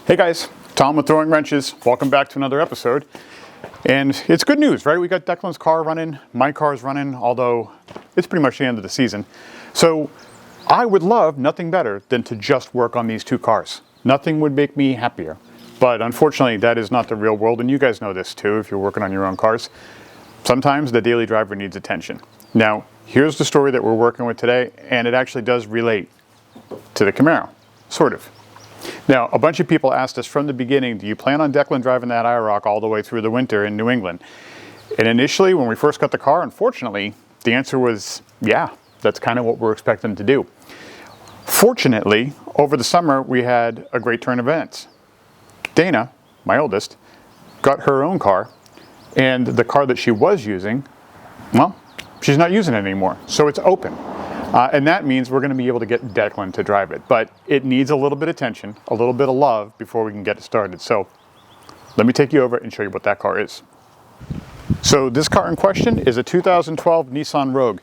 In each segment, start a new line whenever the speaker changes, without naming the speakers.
Hey guys, Tom with Throwing Wrenches. Welcome back to another episode. And it's good news, right? We got Declan's car running, my car's running, although it's pretty much the end of the season. So I would love nothing better than to just work on these two cars. Nothing would make me happier. But unfortunately, that is not the real world, and you guys know this too if you're working on your own cars. Sometimes the daily driver needs attention. Now, here's the story that we're working with today, and it actually does relate to the Camaro, sort of. Now, a bunch of people asked us from the beginning, do you plan on Declan driving that IROC all the way through the winter in New England? And initially, when we first got the car, unfortunately, the answer was, yeah, that's kind of what we're expecting to do. Fortunately, over the summer, we had a great turn of events. Dana, my oldest, got her own car, and the car that she was using, well, she's not using it anymore, so it's open. And that means we're going to be able to get Declan to drive it. But it needs a little bit of attention, a little bit of love before we can get it started. So let me take you over and show you what that car is. So this car in question is a 2012 Nissan Rogue.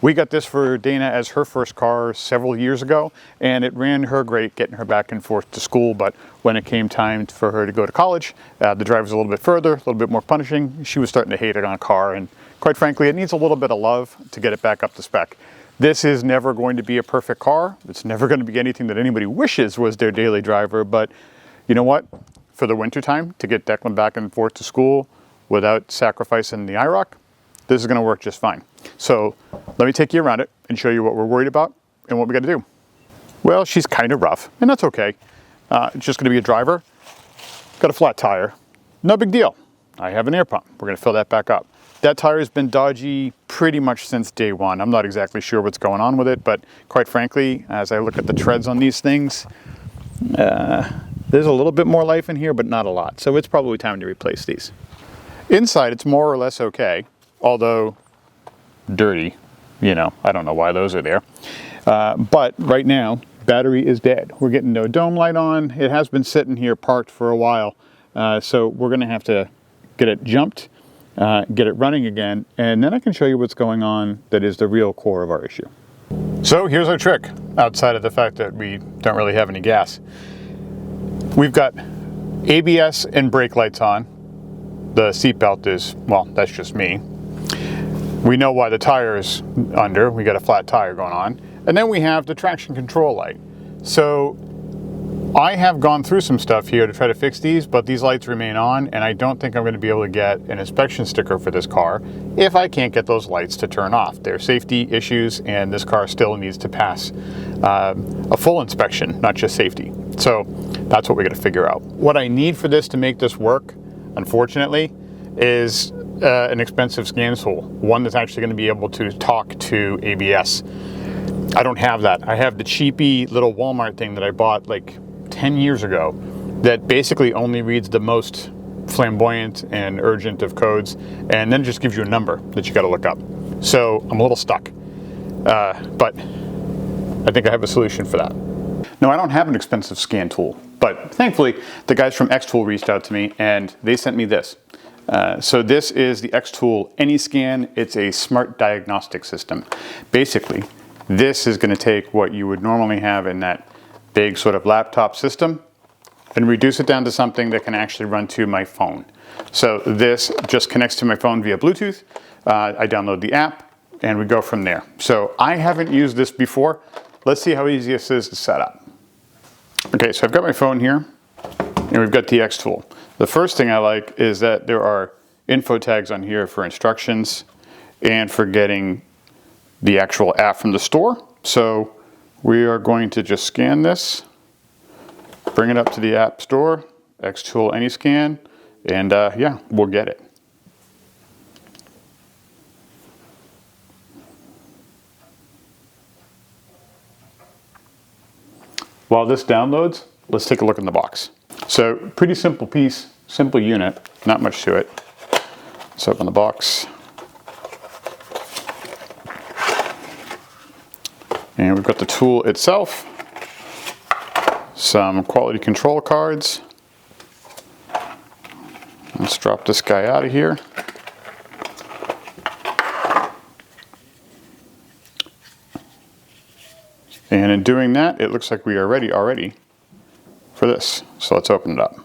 We got this for Dana as her first car several years ago, and it ran her great getting her back and forth to school. But when it came time for her to go to college, the drive was a little bit further, a little bit more punishing. She was starting to hate it on a car, and quite frankly, it needs a little bit of love to get it back up to spec. This is never going to be a perfect car. It's never going to be anything that anybody wishes was their daily driver, but you know what? For the winter time, to get Declan back and forth to school without sacrificing the IROC, this is going to work just fine. So let me take you around it and show you what we're worried about and what we got to do. Well, she's kind of rough, and that's okay. It's just going to be a driver. Got a flat tire. No big deal. I have an air pump. We're going to fill that back up. That tire has been dodgy pretty much since day one. I'm not exactly sure what's going on with it, but quite frankly, as I look at the treads on these things, there's a little bit more life in here, but not a lot. So it's probably time to replace these. Inside, it's more or less okay, although dirty. You know, I don't know why those are there. But right now, battery is dead. We're getting no dome light on. It has been sitting here parked for a while. So we're going to have to get it jumped, get it running again, and then I can show you what's going on that is the real core of our issue. So here's our trick, outside of the fact that we don't really have any gas. We've got ABS and brake lights on. The seat belt is, well, that's just me. We know why the tire is under. We got a flat tire going on. And then we have the traction control light. So I have gone through some stuff here to try to fix these, but these lights remain on, and I don't think I'm going to be able to get an inspection sticker for this car if I can't get those lights to turn off. They're safety issues, and this car still needs to pass a full inspection, not just safety. So that's what we got to figure out. What I need for this to make this work, unfortunately, is an expensive scan tool, one that's actually going to be able to talk to ABS. I don't have that. I have the cheapy little Walmart thing that I bought like 10 years ago that basically only reads the most flamboyant and urgent of codes, and then just gives you a number that you got to look up. So I'm a little stuck, but I think I have a solution for that. No, I don't have an expensive scan tool, but thankfully the guys from XTool reached out to me and they sent me this. So this is the XTool AnyScan. It's a smart diagnostic system. Basically, this is going to take what you would normally have in that big sort of laptop system and reduce it down to something that can actually run to my phone. So this just connects to my phone via Bluetooth. I download the app and we go from there. So I haven't used this before. Let's see how easy this is to set up. Okay, so I've got my phone here and we've got the XTool. The first thing I like is that there are info tags on here for instructions and for getting the actual app from the store. So we are going to just scan this, bring it up to the App Store, XTool AnyScan, and yeah, we'll get it. While this downloads, let's take a look in the box. So pretty simple piece, simple unit, not much to it. Let's open the box. And we've got the tool itself, some quality control cards. Let's drop this guy out of here. And in doing that, it looks like we are ready already for for this. So let's open it up.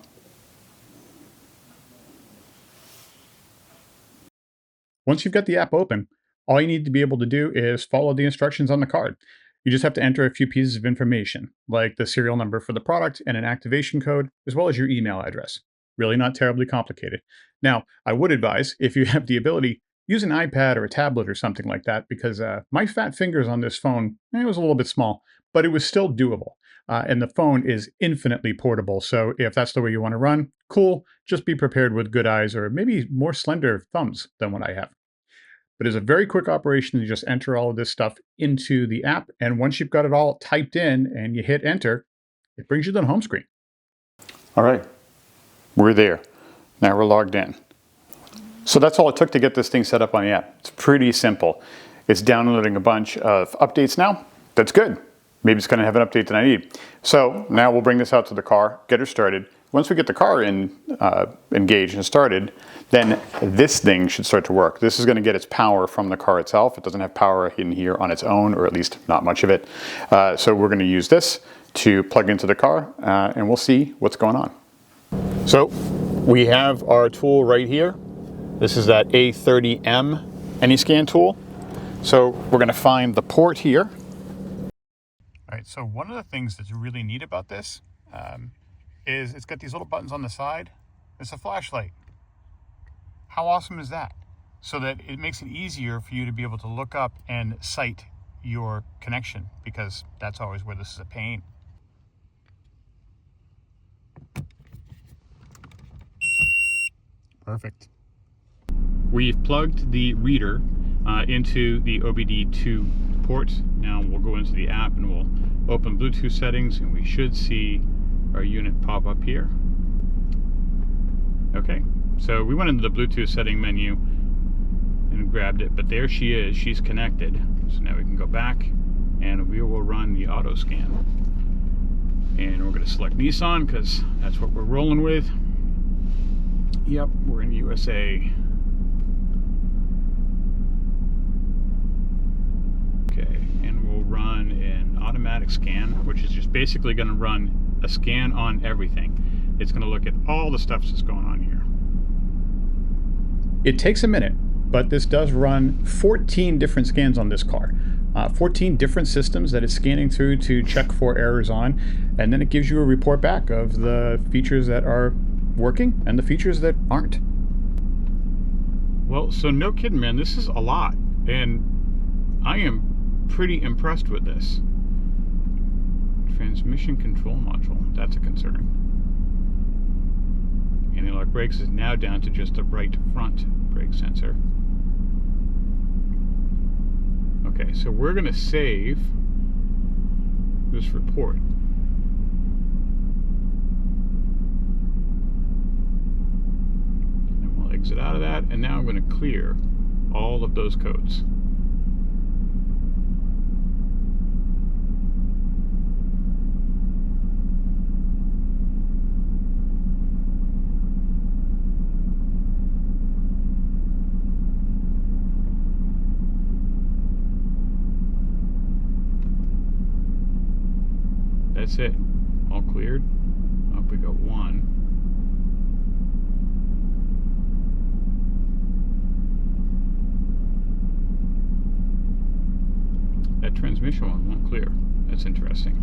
Once you've got the app open, all you need to be able to do is follow the instructions on the card. You just have to enter a few pieces of information, like the serial number for the product and an activation code, as well as your email address. Really not terribly complicated. Now, I would advise, if you have the ability, use an iPad or a tablet or something like that, because my fat fingers on this phone, it was a little bit small, but it was still doable. And the phone is infinitely portable, so if that's the way you want to run, cool. Just be prepared with good eyes or maybe more slender thumbs than what I have. But it's a very quick operation to just enter all of this stuff into the app, and once you've got it all typed in and you hit enter, it brings you to the home screen. All right, we're there. Now we're logged in. So that's all it took to get this thing set up on the app. It's pretty simple. It's downloading a bunch of updates now. That's good. Maybe it's going to have an update that I need. So now we'll bring this out to the car, get her started. Once we get the car engaged and started, then this thing should start to work. This is going to get its power from the car itself. It doesn't have power in here on its own, or at least not much of it. So we're going to use this to plug into the car, and we'll see what's going on. So we have our tool right here. This is that A30M AnyScan tool. So we're going to find the port here. All right, so one of the things that's really neat about this is it's got these little buttons on the side. It's a flashlight. How awesome is that? So that it makes it easier for you to be able to look up and sight your connection, because that's always where this is a pain. Perfect. We've plugged the reader into the OBD2 port. Now we'll go into the app and we'll open Bluetooth settings, and we should see our unit pop up here. Okay, so we went into the Bluetooth setting menu and grabbed it, but there she is, she's connected. So now we can go back and we will run the auto scan. And we're going to select Nissan because that's what we're rolling with. Yep, we're in USA. Okay, and we'll run an automatic scan, which is just basically going to run a scan on everything. It's going to look at all the stuff that's going on here. It takes a minute, but this does run 14 different scans on this car. 14 different systems that it's scanning through to check for errors on, and then it gives you a report back of the features that are working and the features that aren't. Well, so no kidding, man, this is a lot, and I am pretty impressed with this. Transmission control module, that's a concern. Anti-lock brakes is now down to just the right front brake sensor. Okay, so we're going to save this report. And we'll exit out of that, and now I'm going to clear all of those codes. That's it, all cleared. Up we got one. That transmission one won't clear. That's interesting.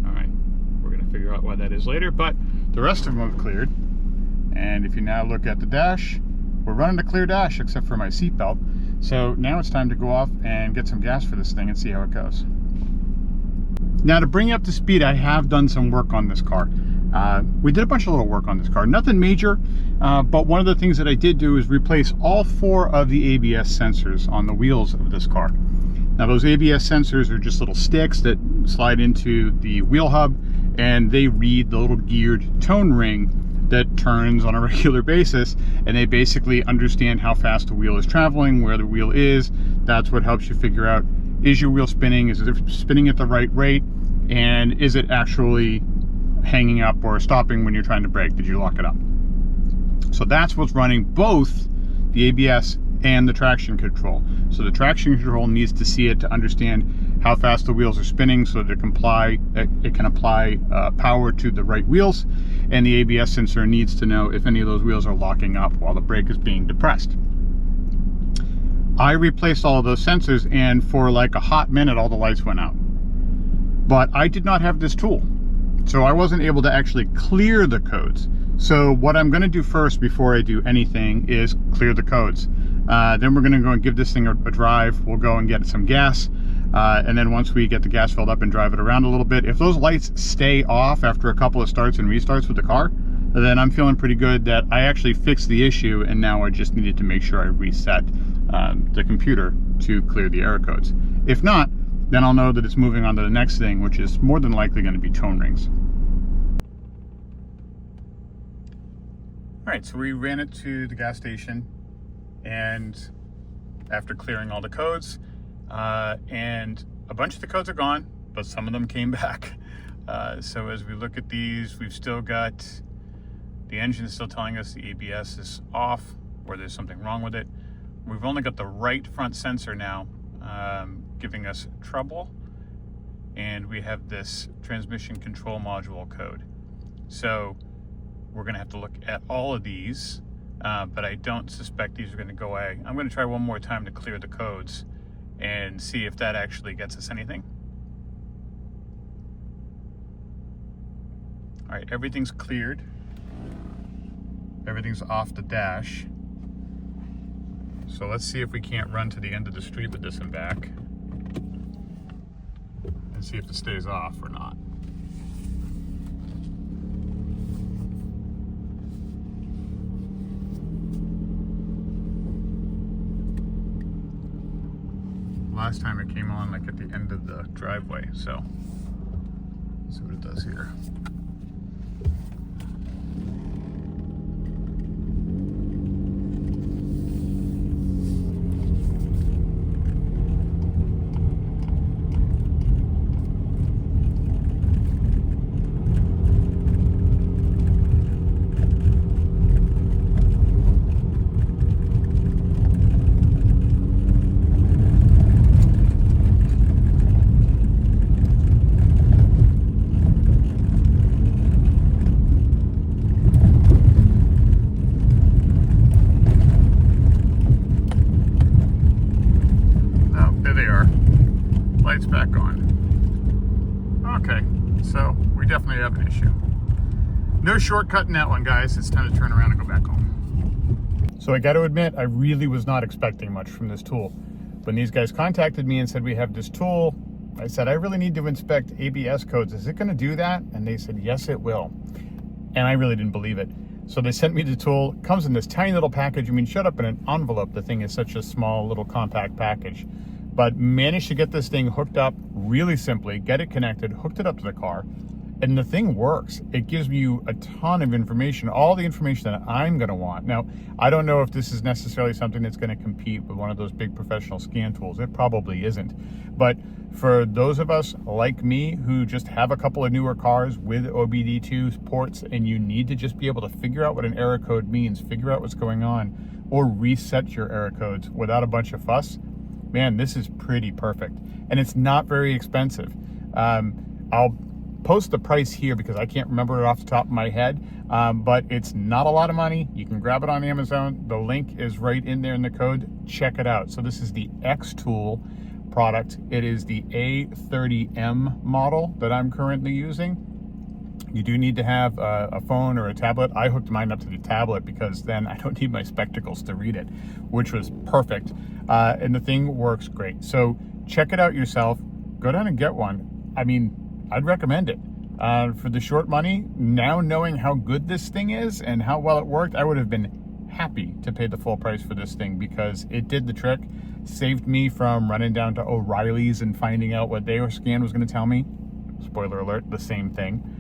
All right, we're gonna figure out why that is later, but the rest of them have cleared. And if you now look at the dash, we're running a clear dash except for my seatbelt. So now it's time to go off and get some gas for this thing and see how it goes. Now, to bring you up to speed, I have done some work on this car. We did a bunch of little work on this car. Nothing major, but one of the things that I did do is replace all 4 of the ABS sensors on the wheels of this car. Now, those ABS sensors are just little sticks that slide into the wheel hub, and they read the little geared tone ring that turns on a regular basis, and they basically understand how fast the wheel is traveling, where the wheel is. That's what helps you figure out, is your wheel spinning? Is it spinning at the right rate? And is it actually hanging up or stopping when you're trying to brake? Did you lock it up? So that's what's running both the ABS and the traction control. So the traction control needs to see it to understand how fast the wheels are spinning so that it can apply power to the right wheels, and the ABS sensor needs to know if any of those wheels are locking up while the brake is being depressed. I replaced all of those sensors, and for like a hot minute all the lights went out. But I did not have this tool, so I wasn't able to actually clear the codes. So what I'm going to do first before I do anything is clear the codes. Then we're going to go and give this thing a drive. We'll go and get some gas. And then once we get the gas filled up and drive it around a little bit, if those lights stay off after a couple of starts and restarts with the car, then I'm feeling pretty good that I actually fixed the issue, and now I just needed to make sure I reset the computer to clear the error codes. If not, then I'll know that it's moving on to the next thing, which is more than likely going to be tone rings. All right, so we ran it to the gas station, and after clearing all the codes, and a bunch of the codes are gone, but some of them came back. So as we look at these, we've still got the engine is still telling us the ABS is off, or there's something wrong with it. We've only got the right front sensor now giving us trouble, and we have this transmission control module code. So we're going to have to look at all of these, but I don't suspect these are going to go away. I'm going to try one more time to clear the codes and see if that actually gets us anything. All right, everything's cleared. Everything's off the dash. So let's see if we can't run to the end of the street with this and back, and see if it stays off or not. Last time it came on like at the end of the driveway, so let's see what it does here. Lights back on. Okay, so we definitely have an issue. No shortcut in that one, guys. It's time to turn around and go back home. So I got to admit, I really was not expecting much from this tool. When these guys contacted me and said we have this tool, I said I really need to inspect ABS codes. Is it going to do that? And they said yes, it will. And I really didn't believe it. So they sent me the tool. It comes in this tiny little package. I mean, shut up in an envelope. The thing is such a small little compact package. But managed to get this thing hooked up really simply, get it connected, hooked it up to the car, and the thing works. It gives you a ton of information, all the information that I'm going to want. Now, I don't know if this is necessarily something that's going to compete with one of those big professional scan tools. It probably isn't. But for those of us like me who just have a couple of newer cars with OBD2 ports, and you need to just be able to figure out what an error code means, figure out what's going on, or reset your error codes without a bunch of fuss, man, this is pretty perfect. And it's not very expensive. I'll post the price here because I can't remember it off the top of my head, but it's not a lot of money. You can grab it on Amazon. The link is right in there in the code. Check it out. So this is the XTool product. It is the A30M model that I'm currently using. You do need to have a phone or a tablet. I hooked mine up to the tablet because then I don't need my spectacles to read it, which was perfect. And the thing works great. So check it out yourself. Go down and get one. I mean, I'd recommend it. For the short money, now knowing how good this thing is and how well it worked, I would have been happy to pay the full price for this thing because it did the trick. Saved me from running down to O'Reilly's and finding out what their scan was going to tell me. Spoiler alert, the same thing.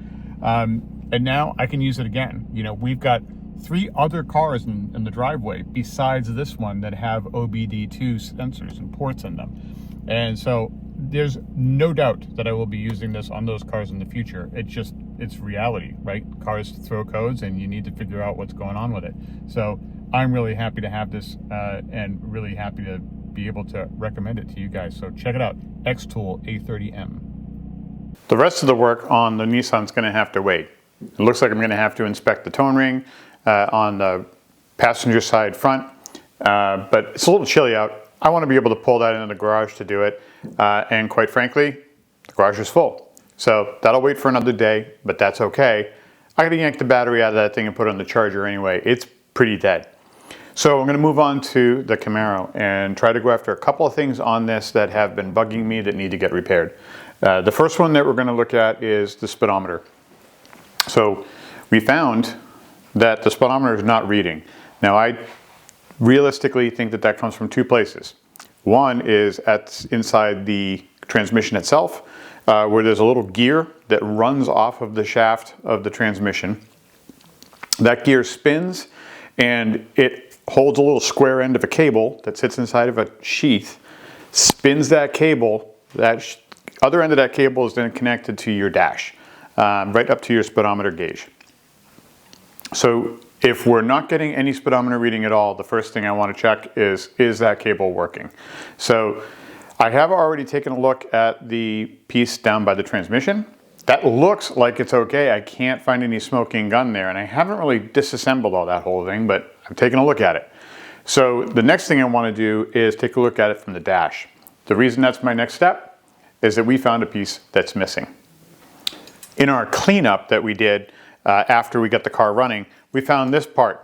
And now I can use it again. You know, we've got 3 other cars in the driveway besides this one that have OBD2 sensors and ports in them. And so there's no doubt that I will be using this on those cars in the future. It's reality, right? Cars throw codes and you need to figure out what's going on with it. So I'm really happy to have this and really happy to be able to recommend it to you guys. So check it out, XTool A30M. The rest of the work on the Nissan's going to have to wait. It looks like I'm going to have to inspect the tone ring on the passenger side front, but it's a little chilly out. I want to be able to pull that into the garage to do it, and quite frankly, the garage is full. So that'll wait for another day, but that's okay. I got to yank the battery out of that thing and put it on the charger anyway. It's pretty dead. So I'm going to move on to the Camaro and try to go after a couple of things on this that have been bugging me that need to get repaired. The first one that we're going to look at is the speedometer. So we found that the speedometer is not reading. Now I realistically think that that comes from two places. One is inside the transmission itself, where there's a little gear that runs off of the shaft of the transmission. That gear spins and it holds a little square end of a cable that sits inside of a sheath, spins that cable. That other end of that cable is then connected to your dash, right up to your speedometer gauge. So if we're not getting any speedometer reading at all, the first thing I want to check is that cable working? So I have already taken a look at the piece down by the transmission. That looks like it's okay. I can't find any smoking gun there, and I haven't really disassembled all that whole thing, but I've taken a look at it. So the next thing I want to do is take a look at it from the dash. The reason that's my next step is that we found a piece that's missing. In our cleanup that we did after we got the car running, we found this part.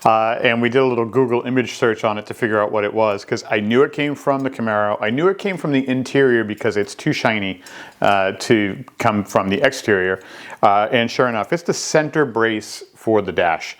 And we did a little Google image search on it to figure out what it was, because I knew it came from the Camaro. I knew it came from the interior because it's too shiny to come from the exterior. And sure enough, it's the center brace for the dash.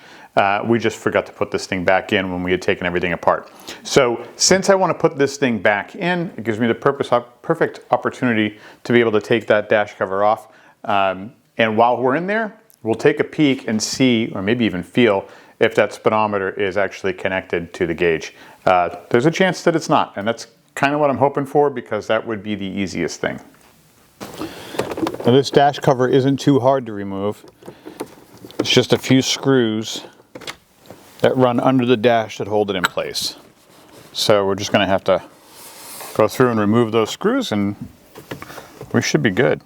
We just forgot to put this thing back in when we had taken everything apart. So since I want to put this thing back in, it gives me the perfect opportunity to be able to take that dash cover off. And while we're in there, we'll take a peek and see, or maybe even feel, if that speedometer is actually connected to the gauge. There's a chance that it's not, and that's kind of what I'm hoping for, because that would be the easiest thing. Now this dash cover isn't too hard to remove. It's just a few screws that run under the dash that hold it in place. So we're just going to have to go through and remove those screws, and we should be good.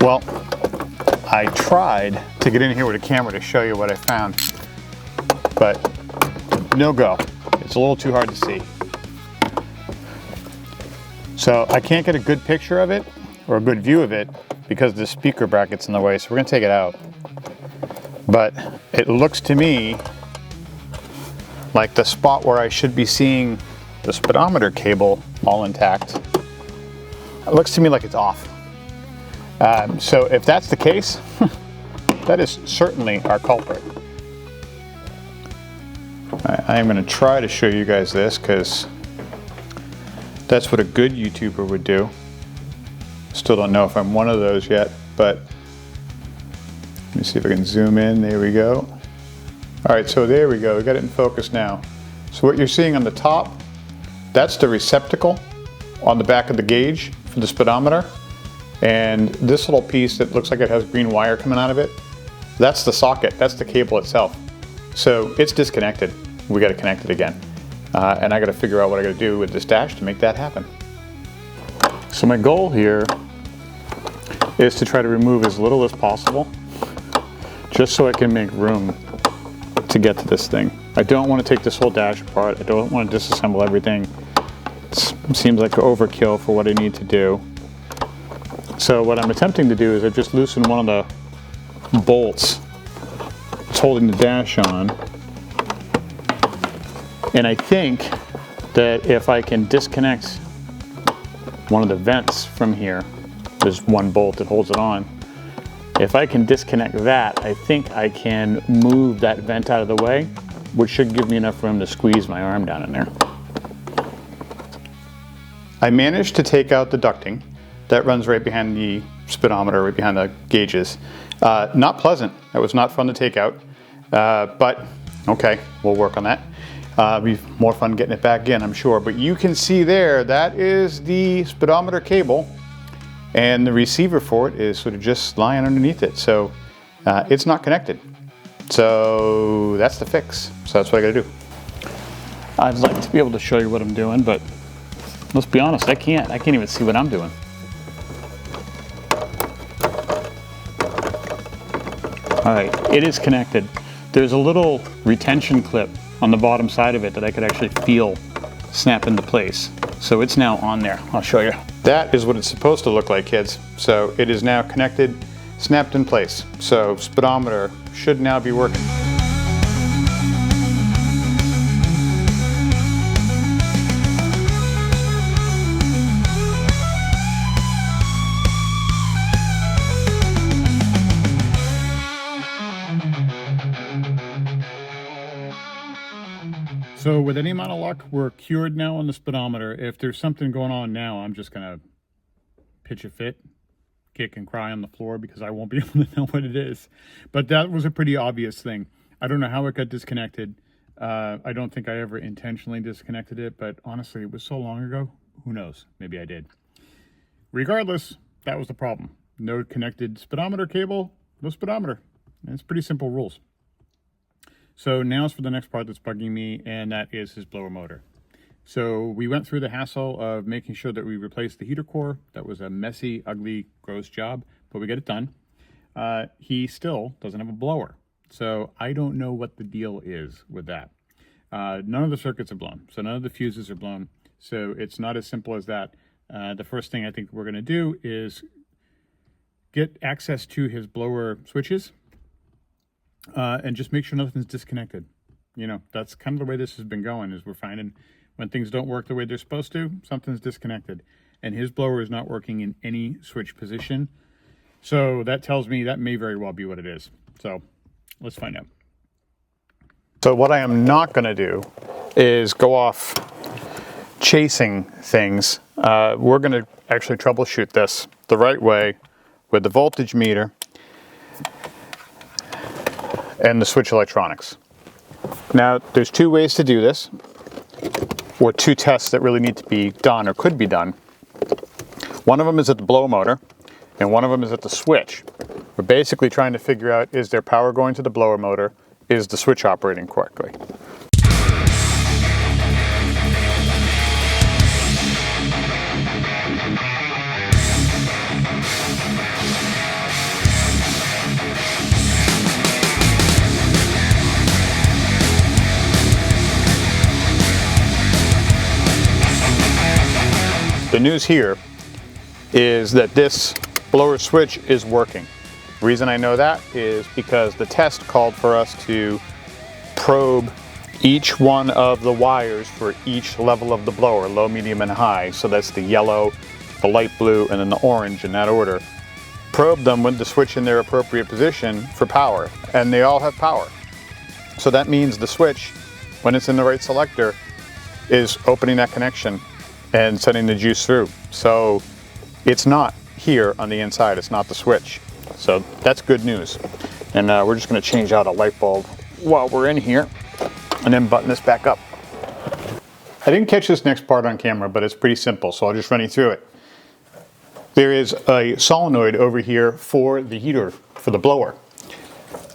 Well, I tried to get in here with a camera to show you what I found, but no go. It's a little too hard to see. So I can't get a good picture of it or a good view of it because the speaker bracket's in the way, so we're gonna take it out. But it looks to me like the spot where I should be seeing the speedometer cable all intact, it looks to me like it's off. So if that's the case, that is certainly our culprit. I am going to try to show you guys this, because that's what a good YouTuber would do. Still don't know if I'm one of those yet, but let me see if I can zoom in. There we go. All right, so there we go. We got it in focus now. So what you're seeing on the top, that's the receptacle on the back of the gauge for the speedometer. And this little piece that looks like it has green wire coming out of it, that's the socket, that's the cable itself. So it's disconnected. We got to connect it again. And I got to figure out what I got to do with this dash to make that happen. So my goal here is to try to remove as little as possible, just so I can make room to get to this thing. I don't want to take this whole dash apart. I don't want to disassemble everything. It seems like overkill for what I need to do. So what I'm attempting to do is I just loosen one of the bolts that's holding the dash on. And I think that if I can disconnect one of the vents from here, there's one bolt that holds it on. If I can disconnect that, I think I can move that vent out of the way, which should give me enough room to squeeze my arm down in there. I managed to take out the ducting that runs right behind the speedometer, right behind the gauges. Not pleasant. That was not fun to take out, but Okay, we'll work on that. Be more fun getting it back in, I'm sure. But you can see there, that is the speedometer cable, and the receiver for it is sort of just lying underneath it. So it's not connected. So that's the fix. So that's what I gotta do. I'd like to be able to show you what I'm doing, but let's be honest, I can't even see what I'm doing. All right, it is connected. There's a little retention clip on the bottom side of it that I could actually feel snap into place. So it's now on there. I'll show you. That is what it's supposed to look like, kids. So it is now connected, snapped in place. So speedometer should now be working. So with any amount of luck, we're cured now on the speedometer. If there's something going on now, I'm just gonna pitch a fit, kick and cry on the floor because I won't be able to know what it is. But that was a pretty obvious thing. I don't know how it got disconnected. I don't think I ever intentionally disconnected it, but honestly, it was so long ago, who knows? Maybe I did. Regardless, that was the problem. No connected speedometer cable, no speedometer. And it's pretty simple rules. So now it's for the next part that's bugging me, and that is his blower motor. So we went through the hassle of making sure that we replaced the heater core. That was a messy, ugly, gross job, but we got it done. He still doesn't have a blower. So I don't know what the deal is with that. None of the circuits are blown, so none of the fuses are blown. So it's not as simple as that. The first thing I think we're gonna do is get access to his blower switches, and just make sure nothing's disconnected. You know, that's kind of the way this has been going, is we're finding when things don't work the way they're supposed to, something's disconnected. And his blower is not working in any switch position. So that tells me that may very well be what it is. So let's find out. So what I am not gonna do is go off chasing things. We're gonna actually troubleshoot this the right way with the voltage meter and the switch electronics. Now, there's two ways to do this, or two tests that really need to be done or could be done. One of them is at the blower motor, and one of them is at the switch. We're basically trying to figure out, is there power going to the blower motor? Is the switch operating correctly? The news here is that this blower switch is working. The reason I know that is because the test called for us to probe each one of the wires for each level of the blower, low, medium, and high. So that's the yellow, the light blue, and then the orange in that order. Probe them with the switch in their appropriate position for power, and they all have power. So that means the switch, when it's in the right selector, is opening that connection and sending the juice through. So it's not here on the inside, it's not the switch. So that's good news. And we're just gonna change out a light bulb while we're in here and then button this back up. I didn't catch this next part on camera, but it's pretty simple, so I'll just run you through it. There is a solenoid over here for the heater, for the blower.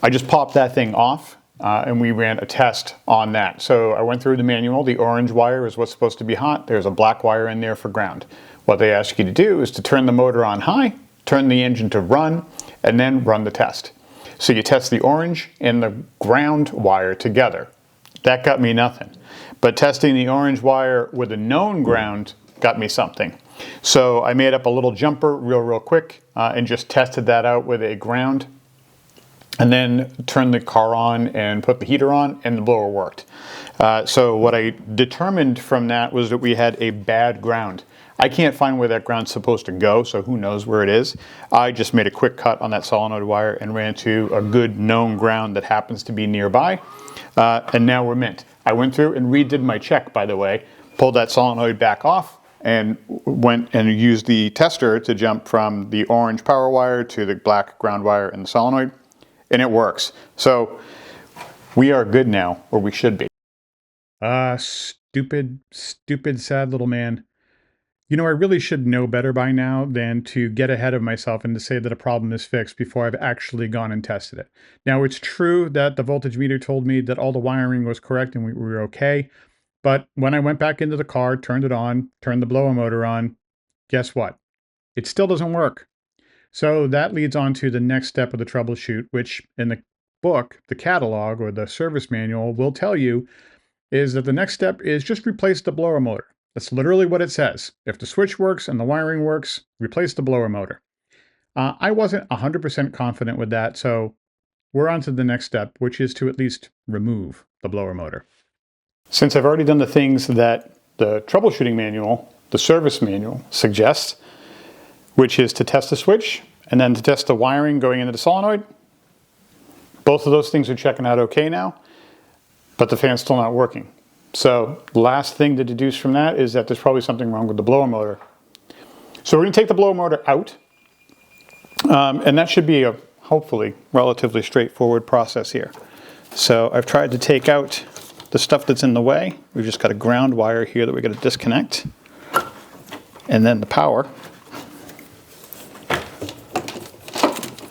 I just popped that thing off, and we ran a test on that. So I went through the manual. The orange wire is what's supposed to be hot. There's a black wire in there for ground. What they ask you to do is to turn the motor on high, turn the engine to run, and then run the test. So you test the orange and the ground wire together. That got me nothing. But testing the orange wire with a known ground got me something. So I made up a little jumper real quick and just tested that out with a ground, and then turned the car on and put the heater on, and the blower worked. So what I determined from that was that we had a bad ground. I can't find where that ground's supposed to go, so who knows where it is. I just made a quick cut on that solenoid wire and ran to a good known ground that happens to be nearby, and now we're mint. I went through and redid my check, by the way, pulled that solenoid back off, and went and used the tester to jump from the orange power wire to the black ground wire in the solenoid, and it works. So We are good now, or we should be. Stupid, sad little man. You know, I really should know better by now than to get ahead of myself and to say that a problem is fixed before I've actually gone and tested it. Now, it's true that the voltage meter told me that all the wiring was correct and we were okay. But when I went back into the car, turned it on, turned the blower motor on, guess what? It still doesn't work. So that leads on to the next step of the troubleshoot, which in the book, the catalog or the service manual will tell you is that the next step is just replace the blower motor. That's literally what it says. If the switch works and the wiring works, replace the blower motor. I wasn't 100% confident with that, so we're on to the next step, which is to at least remove the blower motor. Since I've already done the things that the troubleshooting manual, the service manual, suggests, which is to test the switch and then to test the wiring going into the solenoid, both of those things are checking out okay now, but the fan's still not working. So last thing to deduce from that is that there's probably something wrong with the blower motor. So we're going to take the blower motor out, and that should be a hopefully relatively straightforward process here. So I've tried to take out the stuff that's in the way. We've just got a ground wire here that we're going to disconnect, and then the power,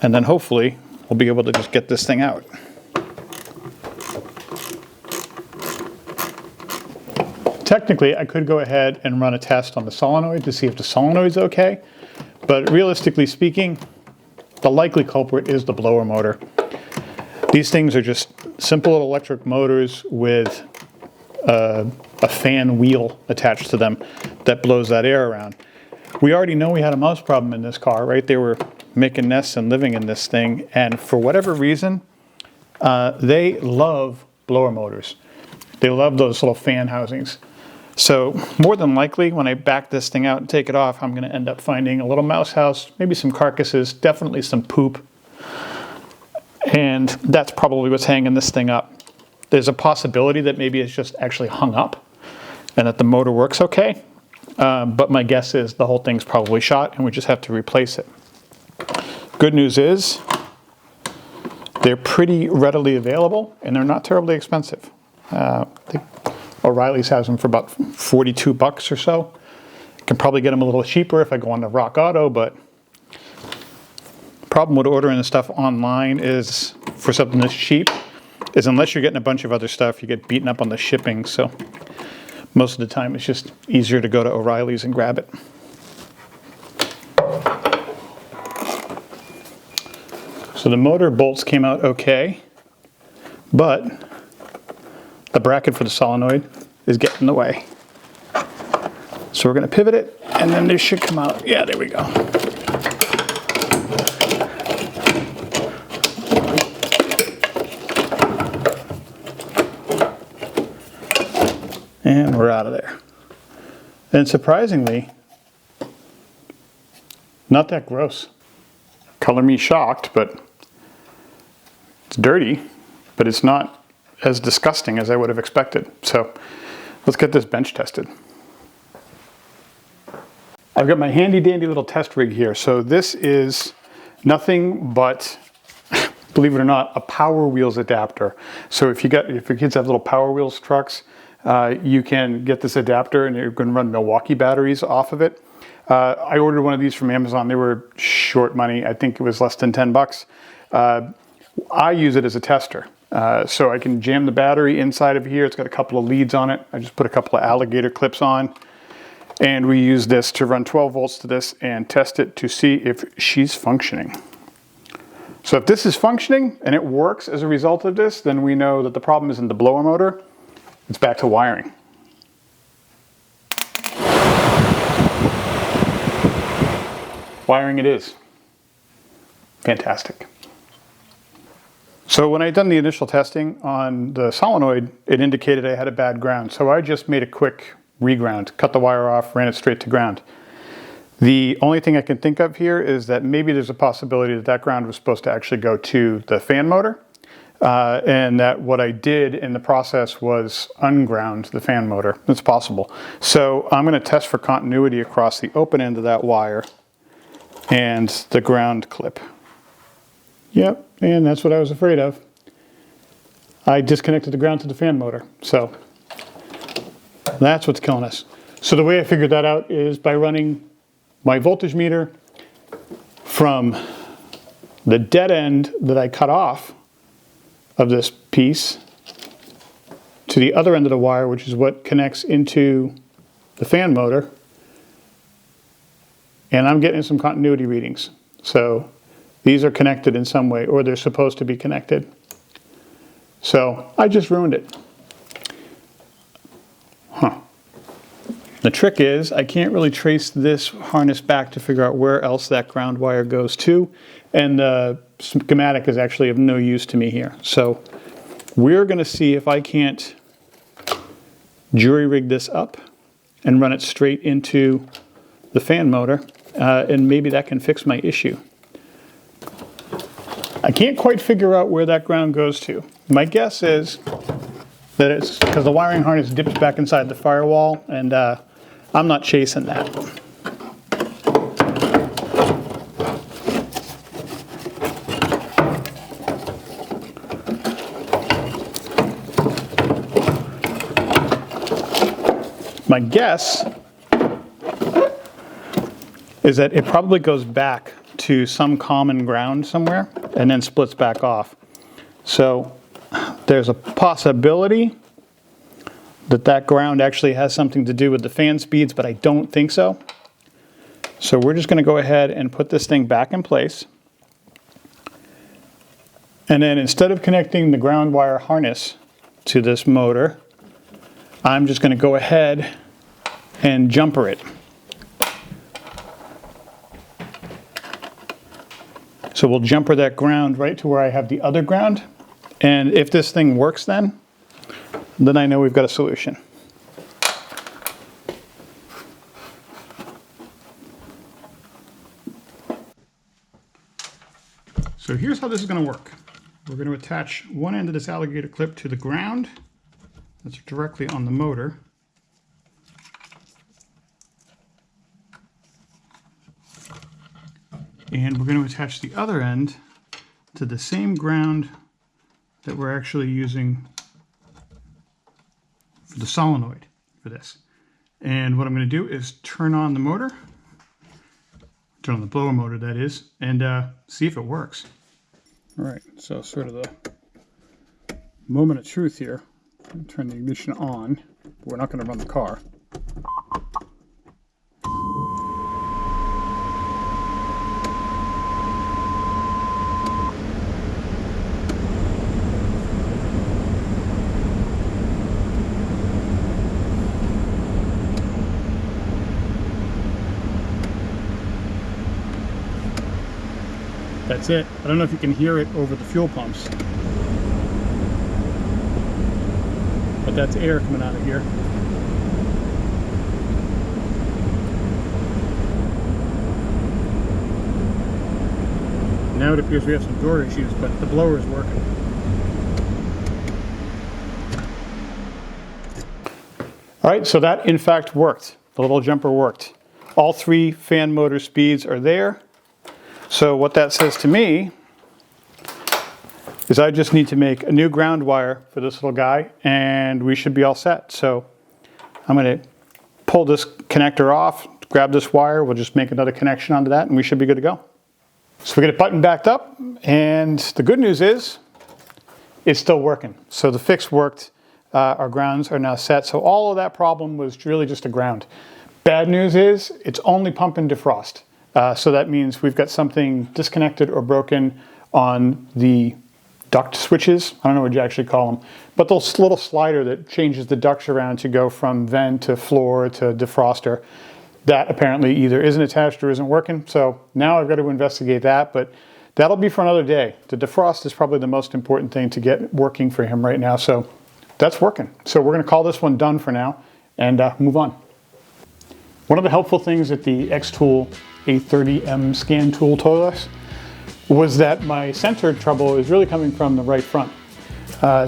and then hopefully we'll be able to just get this thing out. Technically, I could go ahead and run a test on the solenoid to see if the solenoid's okay, but realistically speaking, the likely culprit is the blower motor. These things are just simple little electric motors with a fan wheel attached to them that blows that air around. We already know we had a mouse problem in this car, right? They were making nests and living in this thing, and for whatever reason, they love blower motors. They love those little fan housings. So more than likely, when I back this thing out and take it off, I'm going to end up finding a little mouse house, maybe some carcasses, definitely some poop. And that's probably what's hanging this thing up. There's a possibility that maybe it's just actually hung up and that the motor works okay. But my guess is the whole thing's probably shot and we just have to replace it. Good news is they're pretty readily available and they're not terribly expensive. I think O'Reilly's has them for about $42 or so. I can probably get them a little cheaper if I go on to Rock Auto, but the problem with ordering the stuff online is, for something this cheap, is unless you're getting a bunch of other stuff, you get beaten up on the shipping. So most of the time it's just easier to go to O'Reilly's and grab it. So the motor bolts came out okay, but the bracket for the solenoid is getting in the way. So we're going to pivot it, and then this should come out. Yeah, there we go. And we're out of there. And surprisingly, not that gross. Color me shocked, but it's dirty, but it's not as disgusting as I would have expected. So let's get this bench tested. I've got my handy dandy little test rig here. So this is nothing but, believe it or not, a Power Wheels adapter. So if your kids have little Power Wheels trucks, you can get this adapter and you're going to run Milwaukee batteries off of it. I ordered one of these from Amazon. They were short money. I think it was less than 10 bucks. I use it as a tester. So I can jam the battery inside of here. It's got a couple of leads on it. I just put a couple of alligator clips on. And we use this to run 12 volts to this and test it to see if she's functioning. So if this is functioning and it works as a result of this, then we know that the problem isn't the blower motor. It's back to wiring. Wiring it is. Fantastic. So when I had done the initial testing on the solenoid, it indicated I had a bad ground. So I just made a quick reground, cut the wire off, ran it straight to ground. The only thing I can think of here is that maybe there's a possibility that that ground was supposed to actually go to the fan motor, and that what I did in the process was unground the fan motor. It's possible. So I'm going to test for continuity across the open end of that wire and the ground clip. Yep, and that's what I was afraid of. I disconnected the ground to the fan motor. So that's what's killing us. So the way I figured that out is by running my voltage meter from the dead end that I cut off of this piece to the other end of the wire, which is what connects into the fan motor. And I'm getting some continuity readings. So these are connected in some way, or they're supposed to be connected. So I just ruined it. The trick is I can't really trace this harness back to figure out where else that ground wire goes to. And the schematic is actually of no use to me here. So we're going to see if I can't jury rig this up and run it straight into the fan motor. And maybe that can fix my issue. I can't quite figure out where that ground goes to. My guess is that it's because the wiring harness dips back inside the firewall, and I'm not chasing that. My guess is that it probably goes back to some common ground somewhere and then splits back off. So there's a possibility that that ground actually has something to do with the fan speeds, but I don't think so. So we're just going to go ahead and put this thing back in place. And then instead of connecting the ground wire harness to this motor, I'm just going to go ahead and jumper it. So we'll jumper that ground right to where I have the other ground. And if this thing works then I know we've got a solution. So here's how this is going to work. We're going to attach one end of this alligator clip to the ground that's directly on the motor. And we're going to attach the other end to the same ground that we're actually using for the solenoid for this. And what I'm going to do is turn on the motor, turn on the blower motor that is, and see if it works. All right, so sort of the moment of truth here. Turn the ignition on, but we're not going to run the car. That's it. I don't know if you can hear it over the fuel pumps, but that's air coming out of here. Now it appears we have some door issues, but the blower is working. All right, so that in fact worked. The little jumper worked. All three fan motor speeds are there. So what that says to me is I just need to make a new ground wire for this little guy and we should be all set. So I'm going to pull this connector off, grab this wire, we'll just make another connection onto that and we should be good to go. So we get it buttoned back up and the good news is it's still working. So the fix worked, our grounds are now set. So all of that problem was really just a ground. Bad news is it's only pumping defrost. So that means we've got something disconnected or broken on the duct switches. I don't know what you actually call them, but those little slider that changes the ducts around to go from vent to floor to defroster. That apparently either isn't attached or isn't working. So now I've got to investigate that, but that'll be for another day. The defrost is probably the most important thing to get working for him right now. So that's working. So we're going to call this one done for now and move on. One of the helpful things that the XTool A30M scan tool told us was that my sensor trouble is really coming from the right front.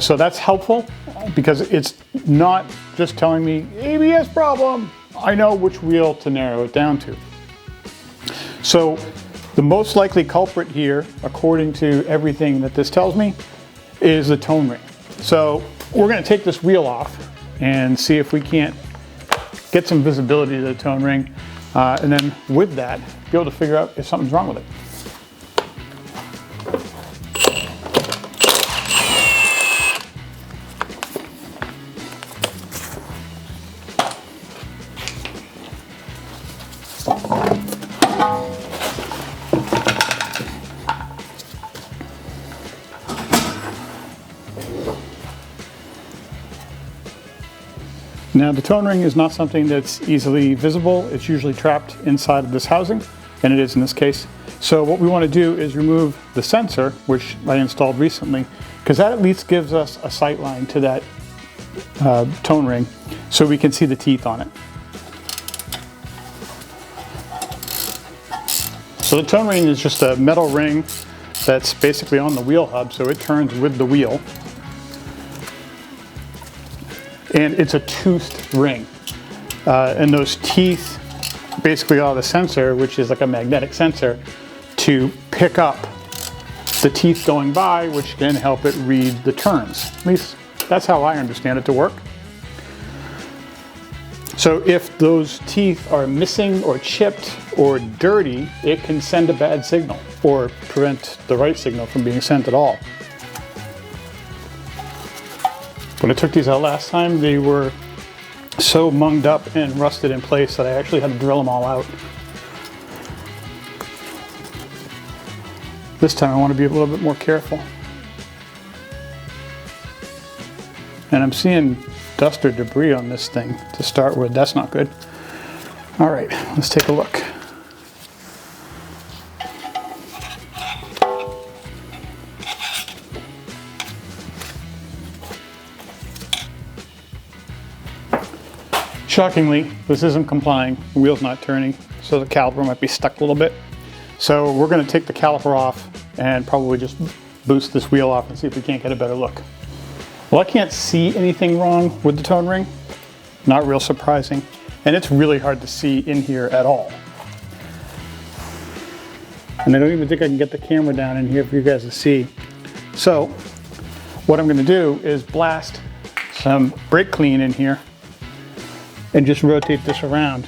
So that's helpful because it's not just telling me ABS problem. I know which wheel to narrow it down to. So the most likely culprit here, according to everything that this tells me, is the tone ring. So we're going to take this wheel off and see if we can't get some visibility to the tone ring, and then with that, be able to figure out if something's wrong with it. Now the tone ring is not something that's easily visible. It's usually trapped inside of this housing, and it is in this case. So what we want to do is remove the sensor, which I installed recently, because that at least gives us a sight line to that tone ring so we can see the teeth on it. So the tone ring is just a metal ring that's basically on the wheel hub, so it turns with the wheel. And it's a toothed ring. And those teeth basically are the sensor, which is like a magnetic sensor, to pick up the teeth going by, which can help it read the turns. At least that's how I understand it to work. So if those teeth are missing or chipped or dirty, it can send a bad signal or prevent the right signal from being sent at all. When I took these out last time, they were so munged up and rusted in place that I actually had to drill them all out. This time I want to be a little bit more careful. And I'm seeing dust or debris on this thing to start with. That's not good. All right, let's take a look. Shockingly, this isn't complying. The wheel's not turning, so the caliper might be stuck a little bit. So we're going to take the caliper off and probably just boost this wheel off and see if we can't get a better look. Well, I can't see anything wrong with the tone ring. Not real surprising. And it's really hard to see in here at all. And I don't even think I can get the camera down in here for you guys to see. So what I'm going to do is blast some brake clean in here and just rotate this around.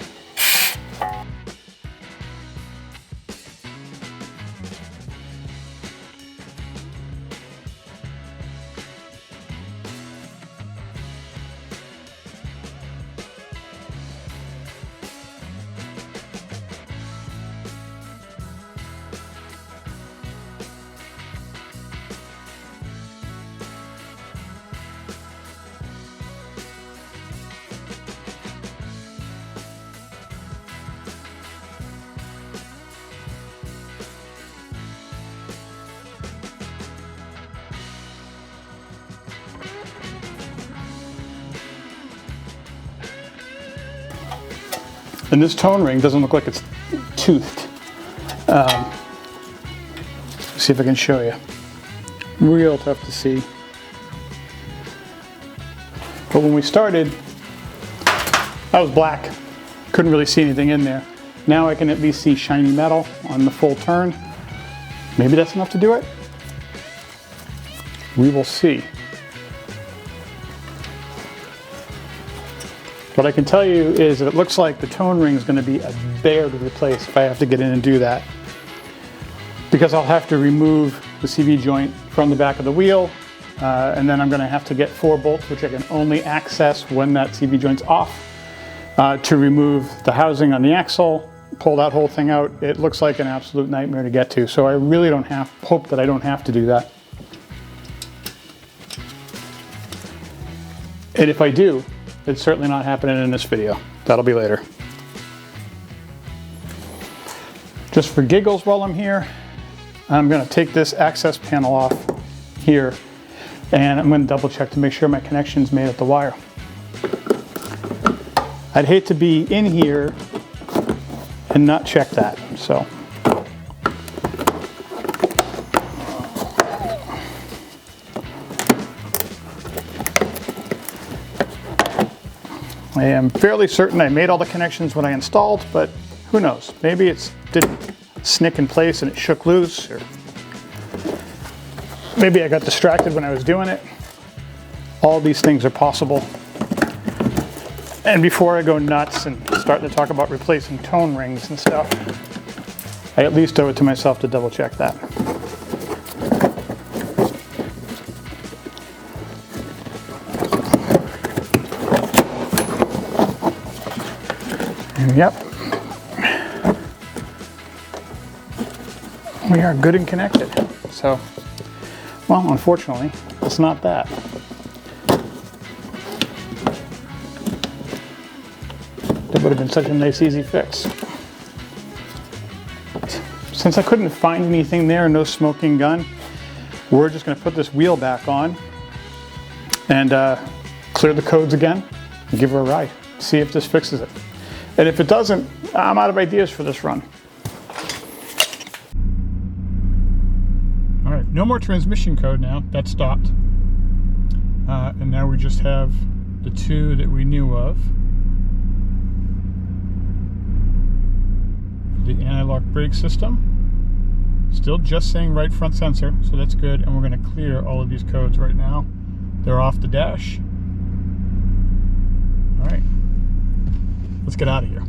And this tone ring doesn't look like it's toothed. Let's see if I can show you. Real tough to see. But when we started, that was black. Couldn't really see anything in there. Now I can at least see shiny metal on the full turn. Maybe that's enough to do it. We will see. What I can tell you is that it looks like the tone ring is going to be a bear to replace if I have to get in and do that. Because I'll have to remove the CV joint from the back of the wheel, and then I'm going to have to get 4 bolts, which I can only access when that CV joint's off, to remove the housing on the axle, pull that whole thing out. It looks like an absolute nightmare to get to, so I really hope that I don't have to do that. And if I do, it's certainly not happening in this video. That'll be later. Just for giggles while I'm here, I'm going to take this access panel off here, and I'm going to double check to make sure my connection's made at the wire. I'd hate to be in here and not check that, so. I am fairly certain I made all the connections when I installed, but who knows? Maybe it didn't snick in place and it shook loose, or maybe I got distracted when I was doing it. all these things are possible. And before I go nuts and start to talk about replacing tone rings and stuff, I at least owe it to myself to double check that. And yep, we are good and connected. So, well, unfortunately, it's not that. That would have been such a nice, easy fix. Since I couldn't find anything there, no smoking gun, we're just going to put this wheel back on and clear the codes again and give her a ride. See if this fixes it. And if it doesn't, I'm out of ideas for this run. All right, no more transmission code now. That stopped. And now we just have the two that we knew of. The anti-lock brake system, still just saying right front sensor, so that's good. And we're going to clear all of these codes right now. They're off the dash. All right, let's get out of here.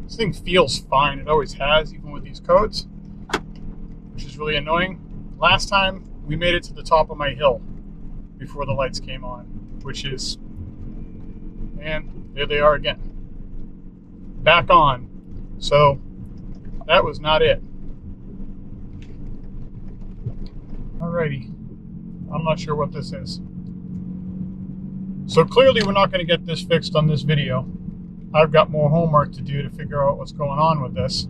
This thing feels fine. It always has, even with these codes, which is really annoying. Last time we made it to the top of my hill before the lights came on, which is, and there they are again. Back on. So that was not it. Alrighty. I'm not sure what this is. So clearly we're not going to get this fixed on this video. I've got more homework to do to figure out what's going on with this.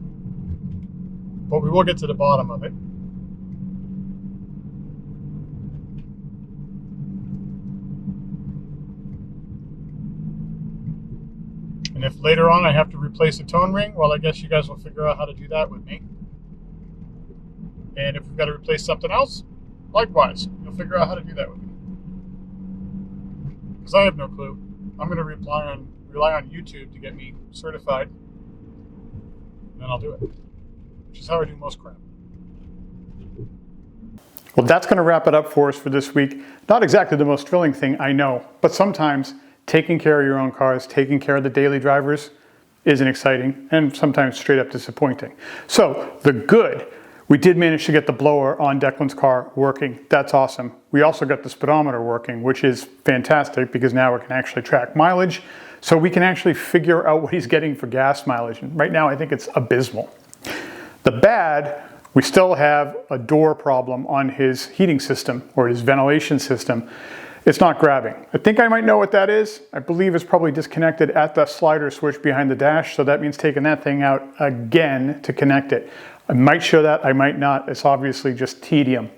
But we will get to the bottom of it. And if later on I have to replace a tone ring, well, I guess you guys will figure out how to do that with me. And if we've got to replace something else, likewise, you'll figure out how to do that with me. Because I have no clue. I'm going to rely on YouTube to get me certified, and then I'll do it, which is how I do most crap. Well, that's going to wrap it up for us for this week. Not exactly the most thrilling thing, I know, but sometimes taking care of your own cars, taking care of the daily drivers isn't exciting and sometimes straight up disappointing. So the good, we did manage to get the blower on Declan's car working. That's awesome. We also got the speedometer working, which is fantastic because now we can actually track mileage. So we can actually figure out what he's getting for gas mileage. And right now, I think it's abysmal. The bad, we still have a door problem on his heating system or his ventilation system. It's not grabbing. I think I might know what that is. I believe it's probably disconnected at the slider switch behind the dash. So that means taking that thing out again to connect it. I might show that, I might not. It's obviously just tedium.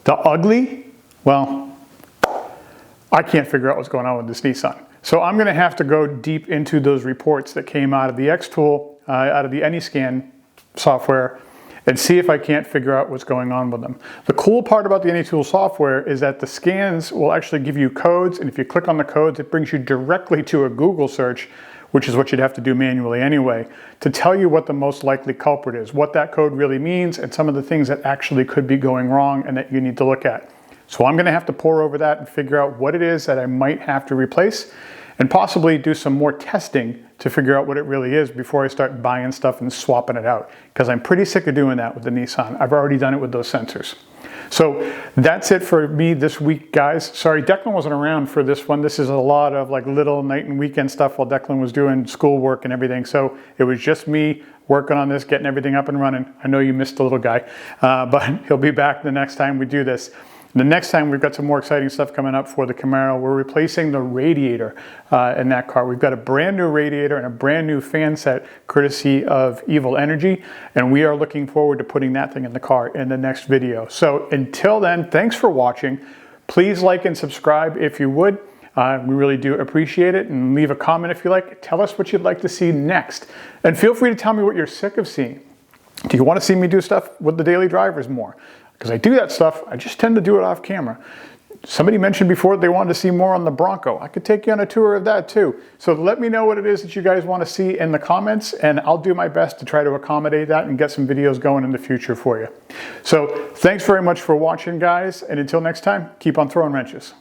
The ugly, well, I can't figure out what's going on with this Nissan. So I'm going to have to go deep into those reports that came out of the XTool, out of the AnyScan software, and see if I can't figure out what's going on with them. The cool part about the AnyTool software is that the scans will actually give you codes, and if you click on the codes, it brings you directly to a Google search, which is what you'd have to do manually anyway, to tell you what the most likely culprit is, what that code really means, and some of the things that actually could be going wrong and that you need to look at. So I'm going to have to pore over that and figure out what it is that I might have to replace, and possibly do some more testing to figure out what it really is before I start buying stuff and swapping it out. Because I'm pretty sick of doing that with the Nissan. I've already done it with those sensors. So that's it for me this week, guys. Sorry, Declan wasn't around for this one. This is a lot of like little night and weekend stuff while Declan was doing schoolwork and everything. So it was just me working on this, getting everything up and running. I know you missed the little guy, but he'll be back the next time we do this. The next time we've got some more exciting stuff coming up for the Camaro. We're replacing the radiator in that car. We've got a brand new radiator and a brand new fan set courtesy of Evil Energy, and we are looking forward to putting that thing in the car in the next video. So until then, thanks for watching. Please like and subscribe if you would. We really do appreciate it, and leave a comment if you like. Tell us what you'd like to see next. And feel free to tell me what you're sick of seeing. Do you want to see me do stuff with the daily drivers more? Because I do that stuff, I just tend to do it off camera. Somebody mentioned before they wanted to see more on the Bronco. I could take you on a tour of that too. So let me know what it is that you guys want to see in the comments, and I'll do my best to try to accommodate that and get some videos going in the future for you. So thanks very much for watching, guys, and until next time, keep on throwing wrenches.